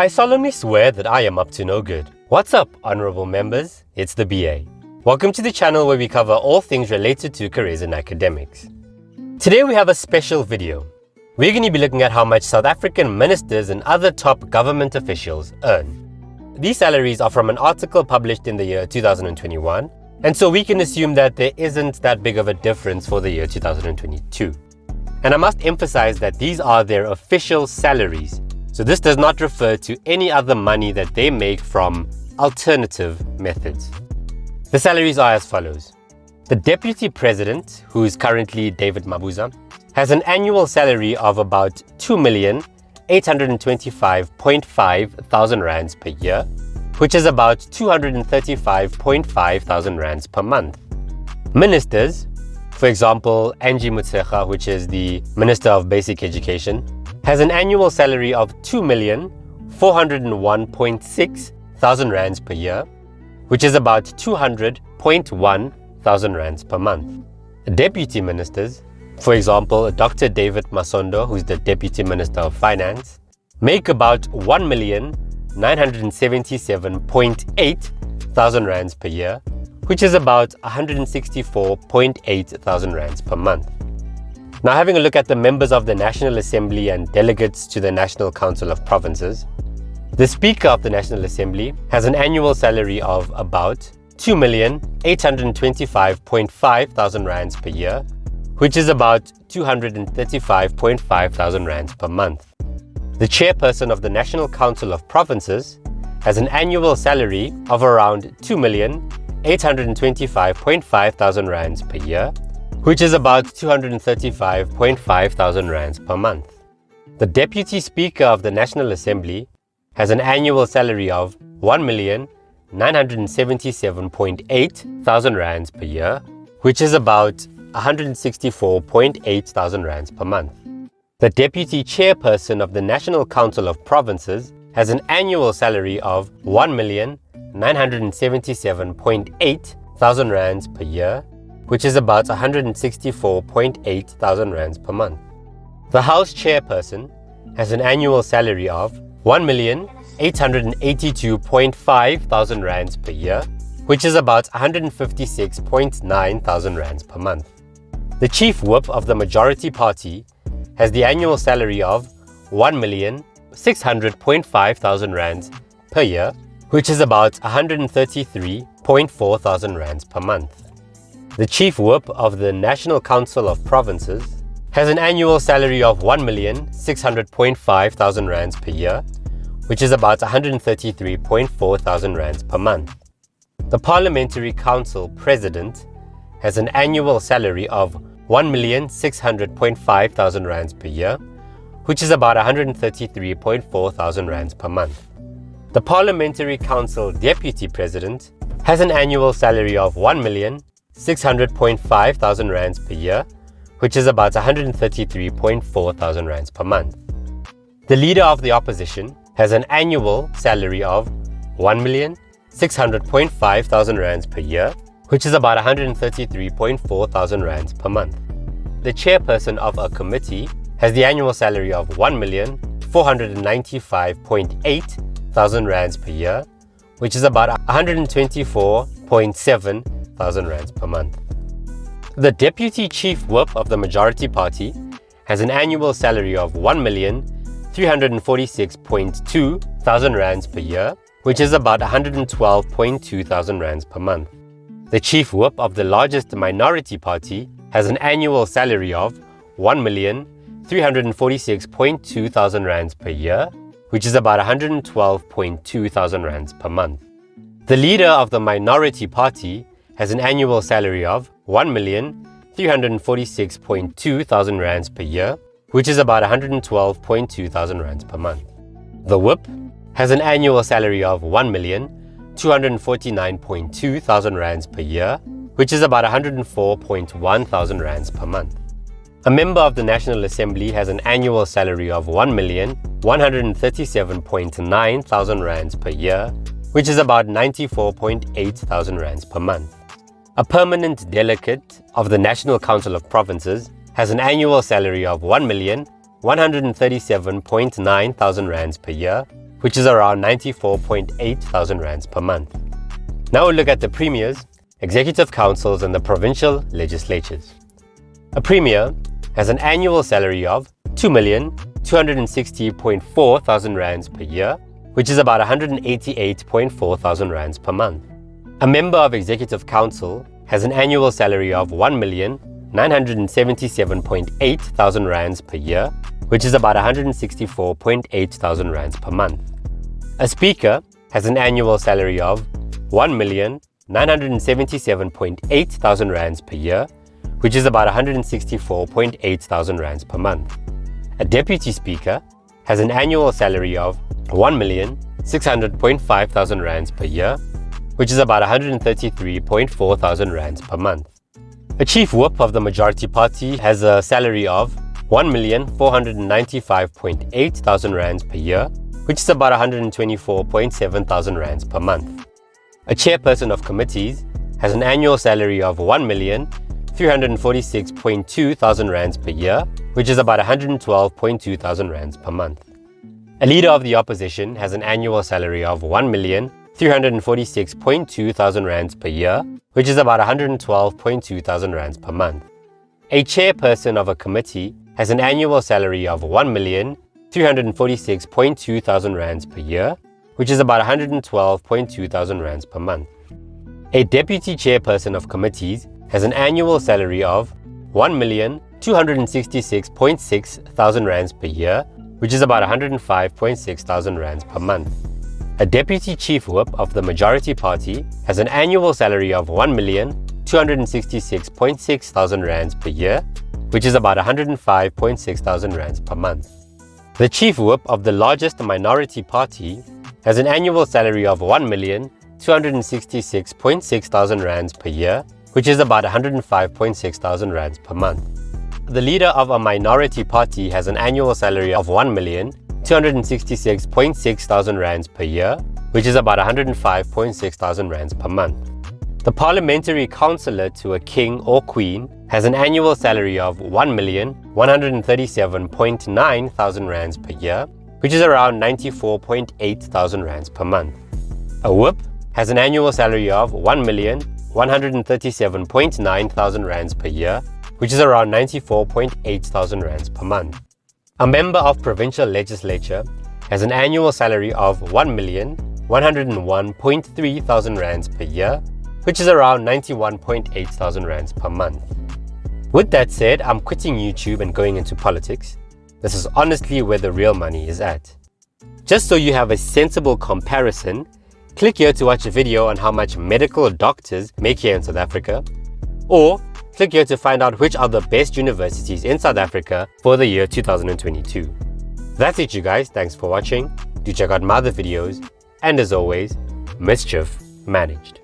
I solemnly swear that I am up to no good. What's up, honorable members? It's the BA. Welcome to the channel where we cover all things related to careers in academics. Today we have a special video. We're going to be looking at how much South African ministers and other top government officials earn. These salaries are from an article published in the year 2021, and so we can assume that there isn't that big of a difference for the year 2022. And I must emphasize that these are their official salaries. So this does not refer to any other money that they make from alternative methods. The salaries are as follows. The Deputy President, who is currently David Mabuza, has an annual salary of about 2,825.5 thousand rands per year, which is about 235.5 thousand rands per month. Ministers, for example, Angie Motshekga, which is the Minister of Basic Education, has an annual salary of 2,401.6 thousand rands per year, which is about 200.1 thousand rands per month. Deputy ministers, for example, Dr. David Masondo, who's the Deputy Minister of Finance, make about 1,977.8 thousand rands per year, which is about 164.8 thousand rands per month. Now, having a look at the members of the National Assembly and delegates to the National Council of Provinces, the Speaker of the National Assembly has an annual salary of about 2,825.5 thousand rands per year, which is about 235.5 thousand rands per month. The Chairperson of the National Council of Provinces has an annual salary of around 2,825.5 thousand rands per year, which is about 235.5 thousand rands per month. The Deputy Speaker of the National Assembly has an annual salary of 1,977.8 thousand rands per year, which is about 164.8 thousand rands per month. The Deputy Chairperson of the National Council of Provinces has an annual salary of 1,977.8 thousand rands per year, which is about 164.8 thousand rands per month. The House Chairperson has an annual salary of 1,882.5 thousand rands per year, which is about 156.9 thousand rands per month. The Chief Whip of the Majority Party has the annual salary of 1,600.5 thousand rands per year, which is about 133.4 thousand rands per month. The Chief Whip of the National Council of Provinces has an annual salary of 1,600.5 thousand rands per year, which is about 133.4 thousand rands per month. The Parliamentary Council President has an annual salary of 1,600.5 thousand rands per year, which is about 133.4 thousand rands per month. The Parliamentary Council Deputy President has an annual salary of 1,600.5 thousand rands per year, which is about 133.4 thousand rands per month. The Leader of the Opposition has an annual salary of 1,600.5 thousand rands per year, which is about 133.4 thousand rands per month. The Chairperson of a committee has the annual salary of 1,495.8 thousand rands per year, which is about 124.7 thousand rands per month. The Deputy Chief Whip of the Majority Party has an annual salary of 1,346.2 thousand rands per year, which is about 112.2 thousand rands per month. The Chief Whip of the largest minority party has an annual salary of 1,346.2 thousand rands per year, which is about 112.2 thousand rands per month. The Leader of the minority party has an annual salary of 1,346.2 thousand rands per year, which is about 112.2 thousand rands per month. The Whip has an annual salary of 1,249.2 thousand rands per year, which is about 104.1 thousand rands per month. A member of the National Assembly has an annual salary of 1,137.9 thousand rands per year, which is about 94.8 thousand rands per month. A permanent delegate of the National Council of Provinces has an annual salary of 1,137.9 thousand rands per year, which is around 94.8 thousand rands per month. Now we'll look at the premiers, executive councils and the provincial legislatures. A premier has an annual salary of 2,260.4 thousand rands per year, which is about 188.4 thousand rands per month. A member of executive council has an annual salary of 1,977.8 thousand rands per year, which is about 164.8 thousand rands per month. A speaker has an annual salary of 1,977.8 thousand rands per year, which is about 164.8 thousand rands per month. A deputy speaker has an annual salary of 1,600.5 thousand rands per year, which is about 133.4 thousand rands per month. A chief whip of the majority party has a salary of 1,495.8 thousand rands per year, which is about 124.7 thousand rands per month. A chairperson of committees has an annual salary of 1,346.2 thousand rands per year, which is about 112.2 thousand rands per month. A leader of the opposition has an annual salary of 1,346.2 thousand rands per year, which is about 112.2 thousand rands per month. A chairperson of a committee has an annual salary of 1,346.2 thousand rands per year, which is about 112.2 thousand rands per month. A deputy chairperson of committees has an annual salary of 1,266.6 thousand rands per year, which is about 105.6 thousand rands per month. A deputy chief whip of the majority party has an annual salary of 1,266.6 thousand rands per year, which is about 105.6 thousand rands per month. The chief whip of the largest minority party has an annual salary of 1,266.6 thousand rands per year, which is about 105.6 thousand rands per month. The leader of a minority party has an annual salary of 1,266.6 thousand rands per year, which is about 105.6 thousand rands per month. The parliamentary councillor to a king or queen has an annual salary of 1,137.9 thousand rands per year, which is around 94.8 thousand rands per month. A whip has an annual salary of 1,137.9 thousand rands per year, which is around 94.8 thousand rands per month. A member of provincial legislature has an annual salary of 1,101.3 thousand rands per year, which is around 91.8 thousand rands per month. With that said, I'm quitting YouTube and going into politics. This is honestly where the real money is at. Just so you have a sensible comparison, click here to watch a video on how much medical doctors make here in South Africa, or click here to find out which are the best universities in South Africa for the year 2022. That's it, you guys. Thanks for watching. Do check out my other videos, and as always, mischief managed.